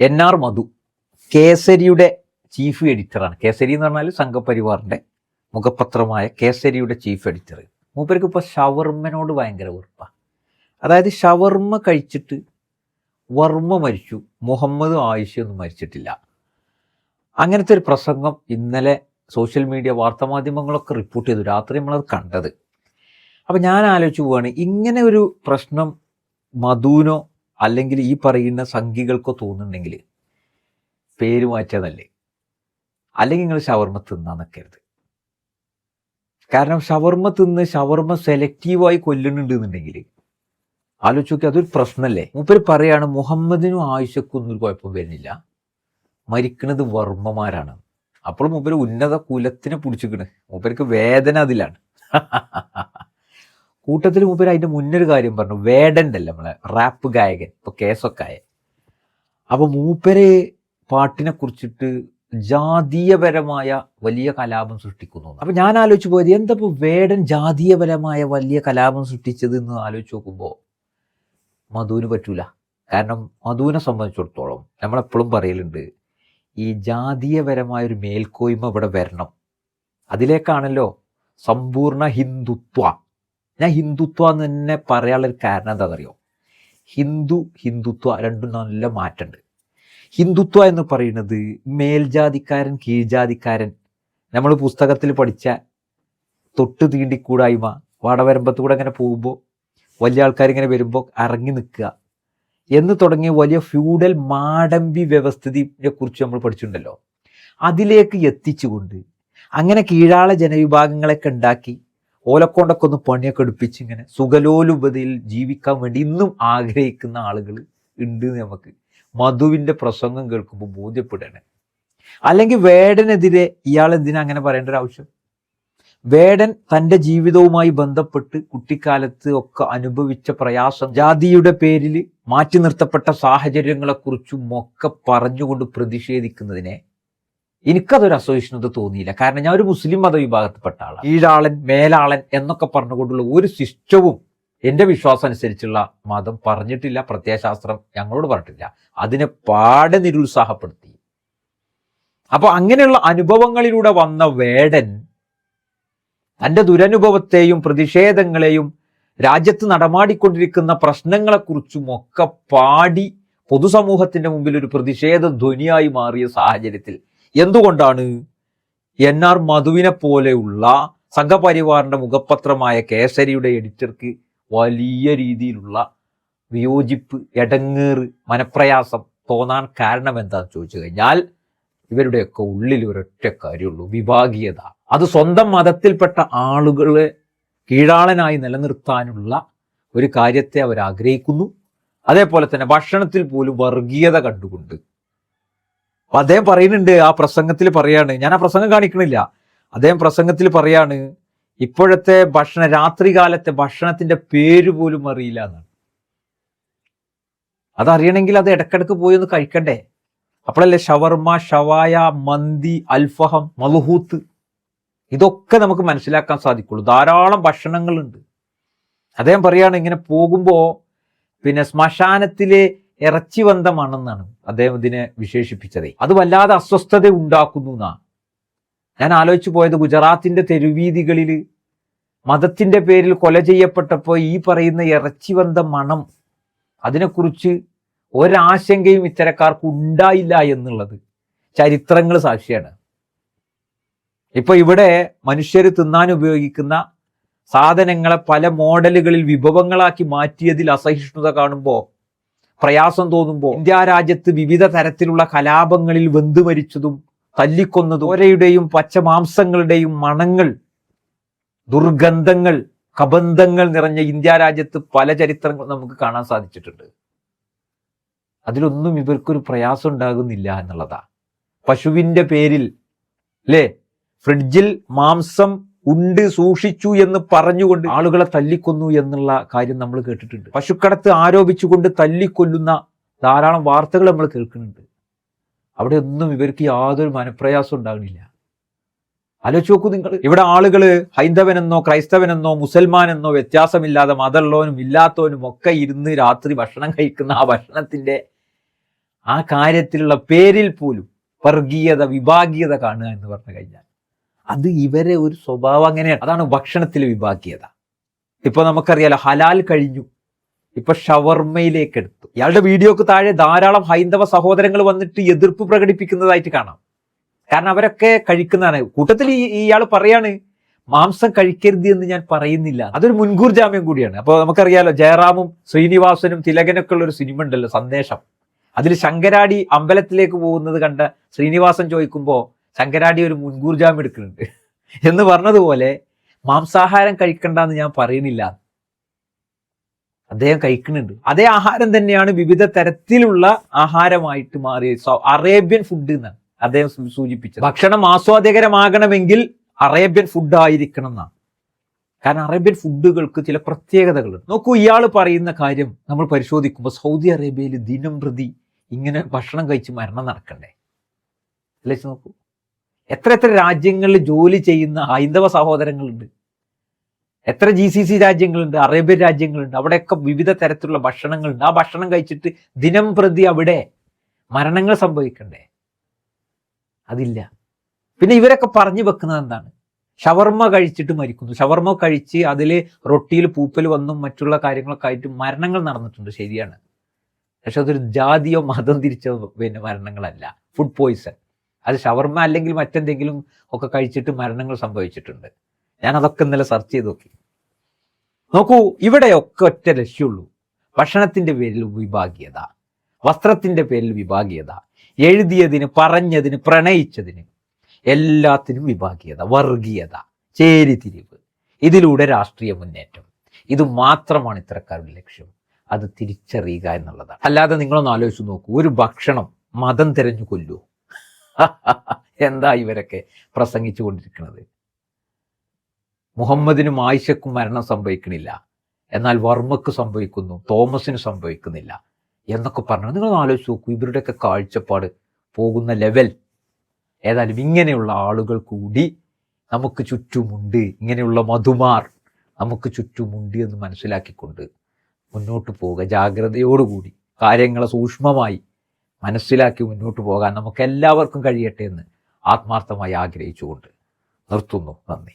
NR മധു കേസരിയുടെ chief എഡിറ്ററാണ്. Kesari എന്ന് പറഞ്ഞാൽ സംഘപരിവാറിൻ്റെ മുഖപത്രമായ കേസരിയുടെ ചീഫ് എഡിറ്റർ. മൂപ്പർക്ക് ഇപ്പോൾ ഷവർമ്മനോട് ഭയങ്കര വെറുപ്പാണ്. അതായത് ഷവർമ്മ കഴിച്ചിട്ട് വർമ്മ മരിച്ചു, മുഹമ്മദ് ആയിഷയൊന്നും മരിച്ചിട്ടില്ല. അങ്ങനത്തെ ഒരു പ്രസംഗം ഇന്നലെ സോഷ്യൽ മീഡിയ വാർത്താമാധ്യമങ്ങളൊക്കെ റിപ്പോർട്ട് ചെയ്തു. രാത്രി നമ്മളത് കണ്ടത്. അപ്പം ഞാൻ ആലോചിച്ച് പോവുകയാണ്, ഇങ്ങനെ ഒരു പ്രശ്നം മധുവിനോ അല്ലെങ്കിൽ ഈ പറയുന്ന സംഘികൾക്കോ തോന്നുന്നുണ്ടെങ്കിൽ പേര് മാറ്റാന്നല്ലേ, അല്ലെങ്കിൽ നിങ്ങൾ ഷവർമ്മ തിന്നാൻ നിൽക്കരുത്. കാരണം ഷവർമ്മ തിന്ന് ഷവർമ്മ സെലക്റ്റീവായി കൊല്ലുന്നുണ്ട് എന്നുണ്ടെങ്കിൽ ആലോചിച്ച് നോക്കി, അതൊരു പ്രശ്നമല്ലേ. മൂപ്പര് പറയാണ് മുഹമ്മദിനും ആയിഷക്കൊന്നും ഒരു കുഴപ്പം വരുന്നില്ല, മരിക്കുന്നത് വർമ്മമാരാണ്. അപ്പോൾ മൂപ്പര് ഉന്നത കുലത്തിനെ പിടിച്ചിക്കണ്, മൂപ്പർക്ക് വേദന അതിലാണ്. കൂട്ടത്തിൽ മൂപ്പര് അതിൻ്റെ മുന്നൊരു കാര്യം പറഞ്ഞു, വേടണ്ടല്ലേ നമ്മളെ റാപ്പ് ഗായകൻ, ഇപ്പോൾ കേസൊക്കെ ആയ. അപ്പോൾ മൂപ്പര് പാട്ടിനെ കുറിച്ചിട്ട് ജാതീയപരമായ വലിയ കലാപം സൃഷ്ടിക്കുന്നു. അപ്പം ഞാൻ ആലോചിച്ച് പോയത്, എന്താ ഇപ്പോൾ വേടൻ ജാതീയപരമായ വലിയ കലാപം സൃഷ്ടിച്ചത് എന്ന് ആലോചിച്ച് നോക്കുമ്പോൾ മധുവിന് പറ്റൂല. കാരണം മധുവിനെ സംബന്ധിച്ചിടത്തോളം നമ്മളെപ്പോഴും പറയലുണ്ട്, ഈ ജാതീയപരമായൊരു മേൽക്കോയ്മ ഇവിടെ വരണം. അതിലേക്കാണല്ലോ സമ്പൂർണ്ണ ഹിന്ദുത്വ. ഞാൻ ഹിന്ദുത്വ എന്ന് തന്നെ പറയാനുള്ളൊരു കാരണം എന്താണെന്നറിയോ? ഹിന്ദുത്വ രണ്ടും നല്ല മാറ്റമുണ്ട്. ഹിന്ദുത്വ എന്ന് പറയുന്നത് മേൽജാതിക്കാരൻ കീഴ്ജാതിക്കാരൻ, നമ്മൾ പുസ്തകത്തിൽ പഠിച്ച തൊട്ട് തീണ്ടിക്കൂടായ്മ, വടവരമ്പത്തൂടെ അങ്ങനെ പോകുമ്പോൾ വലിയ ആൾക്കാരിങ്ങനെ വരുമ്പോൾ ഇറങ്ങി നിൽക്കുക എന്ന് തുടങ്ങിയ വലിയ ഫ്യൂഡൽ മാടമ്പി വ്യവസ്ഥിതിയെ കുറിച്ച് നമ്മൾ പഠിച്ചിട്ടുണ്ടല്ലോ. അതിലേക്ക് എത്തിച്ചുകൊണ്ട് അങ്ങനെ കീഴാള ജനവിഭാഗങ്ങളൊക്കെ ഉണ്ടാക്കി ഓലക്കൊണ്ടൊക്കെ ഒന്ന് പണിയൊക്കെ എടുപ്പിച്ച് ഇങ്ങനെ സുഖലോലുപതയിൽ ജീവിക്കാൻ വേണ്ടി ഇന്നും ആഗ്രഹിക്കുന്ന ആളുകൾ ഉണ്ട് എന്ന് നമുക്ക് മധുവിൻ്റെ പ്രസംഗം കേൾക്കുമ്പോൾ ബോധ്യപ്പെടുകയാണ്. അല്ലെങ്കിൽ വേടനെതിരെ ഇയാൾ എന്തിനാ അങ്ങനെ പറയേണ്ട ഒരു ആവശ്യം? വേടൻ തൻ്റെ ജീവിതവുമായി ബന്ധപ്പെട്ട് കുട്ടിക്കാലത്ത് ഒക്കെ അനുഭവിച്ച പ്രയാസം, ജാതിയുടെ പേരിൽ മാറ്റി നിർത്തപ്പെട്ട സാഹചര്യങ്ങളെക്കുറിച്ചും ഒക്കെ പറഞ്ഞുകൊണ്ട് പ്രതിഷേധിക്കുന്നതിനെ എനിക്കതൊരു അസഹിഷ്ണുത തോന്നിയില്ല. കാരണം ഞാൻ ഒരു മുസ്ലിം മതവിഭാഗത്തിൽപ്പെട്ട ആളാണ്. കീഴാളൻ മേലാളൻ എന്നൊക്കെ പറഞ്ഞുകൊണ്ടുള്ള ഒരു ശിഷ്ടവും എൻ്റെ വിശ്വാസം അനുസരിച്ചുള്ള മതം പറഞ്ഞിട്ടില്ല, പ്രത്യയശാസ്ത്രം ഞങ്ങളോട് പറഞ്ഞിട്ടില്ല. അതിനെ പാടെ നിരുത്സാഹപ്പെടുത്തി. അപ്പോൾ അങ്ങനെയുള്ള അനുഭവങ്ങളിലൂടെ വന്ന വേടൻ തൻ്റെ ദുരനുഭവത്തെയും പ്രതിഷേധങ്ങളെയും രാജ്യത്ത് നടമാടിക്കൊണ്ടിരിക്കുന്ന പ്രശ്നങ്ങളെക്കുറിച്ചും ഒക്കെ പാടി പൊതുസമൂഹത്തിൻ്റെ മുമ്പിൽ ഒരു പ്രതിഷേധ ധ്വനിയായി മാറിയ സാഹചര്യത്തിൽ എന്തുകൊണ്ടാണ് NR മധുവിനെ പോലെയുള്ള സംഘപരിവാറിൻ്റെ മുഖപത്രമായ കേസരിയുടെ എഡിറ്റർക്ക് വലിയ രീതിയിലുള്ള വിയോജിപ്പ്, എടങ്ങേറ്, മനപ്രയാസം തോന്നാൻ കാരണം എന്താണെന്ന് ചോദിച്ചു കഴിഞ്ഞാൽ ഇവരുടെയൊക്കെ ഉള്ളിൽ ഒരൊറ്റ കാര്യമുള്ളൂ, വിഭാഗീയത. അത് സ്വന്തം മതത്തിൽപ്പെട്ട ആളുകളെ കീഴാളനായി നിലനിർത്താനുള്ള ഒരു കാര്യത്തെ അവർ ആഗ്രഹിക്കുന്നു. അതേപോലെ തന്നെ ഭക്ഷണത്തിൽ പോലും വർഗീയത കണ്ടുകൊണ്ട് അദ്ദേഹം പറയുന്നുണ്ട്, ആ പ്രസംഗത്തിൽ പറയാണ്, ഞാൻ ആ പ്രസംഗം കാണിക്കണില്ല, അദ്ദേഹം പ്രസംഗത്തിൽ പറയാണ്, ഇപ്പോഴത്തെ രാത്രികാലത്തെ ഭക്ഷണത്തിന്റെ പേര് പോലും അറിയില്ല എന്നാണ്. അതറിയണമെങ്കിൽ അത് ഇടക്കിടക്ക് പോയി ഒന്ന് കഴിക്കണ്ടേ? അപ്പോഴല്ലേ ഷവർമ്മ, ഷവായ, മന്തി, അൽഫഹം, മൽഹൂത്ത് ഇതൊക്കെ നമുക്ക് മനസ്സിലാക്കാൻ സാധിക്കുള്ളൂ. ധാരാളം ഭക്ഷണങ്ങളുണ്ട്. അദ്ദേഹം പറയാണ്, ഇങ്ങനെ പോകുമ്പോൾ പിന്നെ ശ്മശാനത്തിലെ ഇറച്ചി വന്ന മണമെന്നാണ് അദ്ദേഹം ഇതിനെ വിശേഷിപ്പിച്ചത്. അത് വല്ലാതെ അസ്വസ്ഥത ഉണ്ടാക്കുന്നു എന്നാ ഞാൻ ആലോചിച്ചു പോയത്. ഗുജറാത്തിന്റെ തെരുവീതികളിൽ മതത്തിന്റെ പേരിൽ കൊല ചെയ്യപ്പെട്ടപ്പോൾ ഈ പറയുന്ന ഇറച്ചി വന്ന മണം, അതിനെക്കുറിച്ച് ഒരാശങ്കയും ഇത്തരക്കാർക്ക് ഉണ്ടായില്ല എന്നുള്ളത് ചരിത്രങ്ങൾ സാക്ഷിയാണ്. ഇപ്പൊ ഇവിടെ മനുഷ്യർ തിന്നാൻ ഉപയോഗിക്കുന്ന സാധനങ്ങളെ പല മോഡലുകളിൽ വിഭവങ്ങളാക്കി മാറ്റിയതിൽ അസഹിഷ്ണുത കാണുമ്പോൾ, പ്രയാസം തോന്നുമ്പോൾ, ഇന്ത്യ രാജ്യത്ത് വിവിധ തരത്തിലുള്ള കലാപങ്ങളിൽ വെന്തു മരിച്ചതും തല്ലിക്കൊന്നതും ഓരയുടെയും പച്ചമാംസങ്ങളുടെയും മണങ്ങൾ, ദുർഗന്ധങ്ങൾ, കബന്ധങ്ങൾ നിറഞ്ഞ ഇന്ത്യ രാജ്യത്ത് പല ചരിത്രങ്ങൾ നമുക്ക് കാണാൻ സാധിച്ചിട്ടുണ്ട്. അതിലൊന്നും ഇവർക്കൊരു പ്രയാസം ഉണ്ടാകുന്നില്ല എന്നുള്ളതാ. പശുവിൻ്റെ പേരിൽ അല്ലേ ഫ്രിഡ്ജിൽ മാംസം ഉണ്ട് സൂക്ഷിച്ചു എന്ന് പറഞ്ഞുകൊണ്ട് ആളുകളെ തല്ലിക്കൊന്നു എന്നുള്ള കാര്യം നമ്മൾ കേട്ടിട്ടുണ്ട്. പശുക്കടത്ത് ആരോപിച്ചുകൊണ്ട് തല്ലിക്കൊല്ലുന്ന ധാരാളം വാർത്തകൾ നമ്മൾ കേൾക്കുന്നുണ്ട്. അവിടെ ഒന്നും ഇവർക്ക് യാതൊരു മനപ്രയാസം ഉണ്ടാകുന്നില്ല. ആലോചിച്ച് നോക്കൂ നിങ്ങൾ. ഇവിടെ ആളുകൾ ഹൈന്ദവനെന്നോ ക്രൈസ്തവനെന്നോ മുസൽമാനെന്നോ വ്യത്യാസമില്ലാതെ മതമുള്ളവനും ഇല്ലാത്തവനും ഒക്കെ ഇരുന്ന് രാത്രി ഭക്ഷണം കഴിക്കുന്ന ആ ഭക്ഷണത്തിന്റെ ആ കാര്യത്തിലുള്ള പേരിൽ പോലും വർഗീയത വിഭാഗീയത കാണുക എന്ന് പറഞ്ഞു കഴിഞ്ഞാൽ അത് ഇവരെ ഒരു സ്വഭാവം അങ്ങനെയാണ്. അതാണ് ഭക്ഷണത്തിലെ വിഭാഗീയത. ഇപ്പൊ നമുക്കറിയാലോ, ഹലാൽ കഴിഞ്ഞു, ഇപ്പൊ ഷവർമ്മയിലേക്ക് എടുത്തു. ഇയാളുടെ വീഡിയോക്ക് താഴെ ധാരാളം ഹൈന്ദവ സഹോദരങ്ങൾ വന്നിട്ട് എതിർപ്പ് പ്രകടിപ്പിക്കുന്നതായിട്ട് കാണാം. കാരണം അവരൊക്കെ കഴിക്കുന്നതാണ്. കൂട്ടത്തിൽ ഇയാൾ പറയാണ് മാംസം കഴിക്കരുത് എന്ന് ഞാൻ പറയുന്നില്ല. അതൊരു മുൻകൂർ ജാമ്യം കൂടിയാണ്. അപ്പോൾ നമുക്കറിയാലോ, ജയറാമും ശ്രീനിവാസനും തിലകനൊക്കെ ഉള്ള ഒരു സിനിമ ഉണ്ടല്ലോ, സന്ദേശം. അതിൽ ശങ്കരാടി അമ്പലത്തിലേക്ക് പോകുന്നത് കണ്ട ശ്രീനിവാസൻ ചോദിക്കുമ്പോൾ ശങ്കരാടി ഒരു മുൻകൂർ ജാമ്യം എടുക്കുന്നുണ്ട് എന്ന് പറഞ്ഞതുപോലെ മാംസാഹാരം കഴിക്കണ്ടെന്ന് ഞാൻ പറയുന്നില്ല, അദ്ദേഹം കഴിക്കുന്നുണ്ട്. അതേ ആഹാരം തന്നെയാണ് വിവിധ തരത്തിലുള്ള ആഹാരമായിട്ട് മാറിയ അറേബ്യൻ ഫുഡ് എന്നാണ് അദ്ദേഹം സൂചിപ്പിച്ചത്. ഭക്ഷണം ആസ്വാദ്യകരമാകണമെങ്കിൽ അറേബ്യൻ ഫുഡ് ആയിരിക്കണം എന്നാണ്. കാരണം അറേബ്യൻ ഫുഡുകൾക്ക് ചില പ്രത്യേകതകളുണ്ട്. നോക്കൂ, ഇയാൾ പറയുന്ന കാര്യം നമ്മൾ പരിശോധിക്കുമ്പോൾ സൗദി അറേബ്യയിൽ ദിനം പ്രതി ഇങ്ങനെ ഭക്ഷണം കഴിച്ച് മരണം നടക്കണ്ടേ? അല്ലെ, നോക്കൂ, എത്ര രാജ്യങ്ങളിൽ ജോലി ചെയ്യുന്ന ഹൈന്ദവ സഹോദരങ്ങളുണ്ട്, എത്ര GCC രാജ്യങ്ങളുണ്ട്, അറേബ്യൻ രാജ്യങ്ങളുണ്ട്. അവിടെയൊക്കെ വിവിധ തരത്തിലുള്ള ഭക്ഷണങ്ങളുണ്ട്. ആ ഭക്ഷണം കഴിച്ചിട്ട് ദിനം പ്രതി അവിടെ മരണങ്ങൾ സംഭവിക്കണ്ടേ? അതില്ല. പിന്നെ ഇവരൊക്കെ പറഞ്ഞു വെക്കുന്നത് എന്താണ്? ഷവർമ്മ കഴിച്ചിട്ട് മരിക്കുന്നു. ഷവർമ്മ കഴിച്ച് അതിൽ റൊട്ടിയിൽ പൂപ്പൽ വന്നും മറ്റുള്ള കാര്യങ്ങളൊക്കെ ആയിട്ട് മരണങ്ങൾ നടന്നിട്ടുണ്ട്, ശരിയാണ്. പക്ഷെ അതൊരു ജാതിയോ മതം തിരിച്ചോ മരണങ്ങളല്ല. ഫുഡ് പോയിസൺ, അത് ഷവർമ്മ അല്ലെങ്കിൽ മറ്റെന്തെങ്കിലും ഒക്കെ കഴിച്ചിട്ട് മരണങ്ങൾ സംഭവിച്ചിട്ടുണ്ട്. ഞാൻ അതൊക്കെ ഇന്നലെ സെർച്ച് ചെയ്ത് നോക്കി. നോക്കൂ, ഇവിടെയൊക്കെ ഒറ്റ ലക്ഷ്യമുള്ളൂ: ഭക്ഷണത്തിന്റെ പേരിൽ വിഭാഗീയത, വസ്ത്രത്തിന്റെ പേരിൽ വിഭാഗീയത, എഴുതിയതിന്, പറഞ്ഞതിന്, പ്രണയിച്ചതിന് എല്ലാത്തിനും വിഭാഗീയത, വർഗീയത, ചേരിതിരിവ്, ഇതിലൂടെ രാഷ്ട്രീയ മുന്നേറ്റം. ഇത് മാത്രമാണ് ഇത്തരക്കാരുടെ ലക്ഷ്യം. അത് തിരിച്ചറിയുക എന്നുള്ളതാണ്. അല്ലാതെ നിങ്ങളൊന്ന് ആലോചിച്ച് നോക്കൂ, ഒരു ഭക്ഷണം മതം തിരഞ്ഞു കൊല്ലൂ. എന്താ ഇവരൊക്കെ പ്രസംഗിച്ചു കൊണ്ടിരിക്കുന്നത്? മുഹമ്മദിനും ആയിഷക്കും മരണം സംഭവിക്കണില്ല, എന്നാൽ വർമ്മക്ക് സംഭവിക്കുന്നു, തോമസിന് സംഭവിക്കുന്നില്ല എന്നൊക്കെ പറഞ്ഞു. നിങ്ങളൊന്ന് ആലോചിച്ച് നോക്കൂ, ഇവരുടെയൊക്കെ കാഴ്ചപ്പാട് പോകുന്ന ലെവൽ. ഏതായാലും ഇങ്ങനെയുള്ള ആളുകൾ കൂടി നമുക്ക് ചുറ്റുമുണ്ട്, ഇങ്ങനെയുള്ള മധുമാർ നമുക്ക് ചുറ്റുമുണ്ട് എന്ന് മനസ്സിലാക്കിക്കൊണ്ട് മുന്നോട്ട് പോവുക. ജാഗ്രതയോടുകൂടി കാര്യങ്ങളെ സൂക്ഷ്മമായി മനസ്സിലാക്കി മുന്നോട്ട് പോകാൻ നമുക്ക് എല്ലാവർക്കും കഴിയട്ടെ എന്ന് ആത്മാർത്ഥമായി ആഗ്രഹിച്ചുകൊണ്ട് നിർത്തുന്നു. നന്ദി.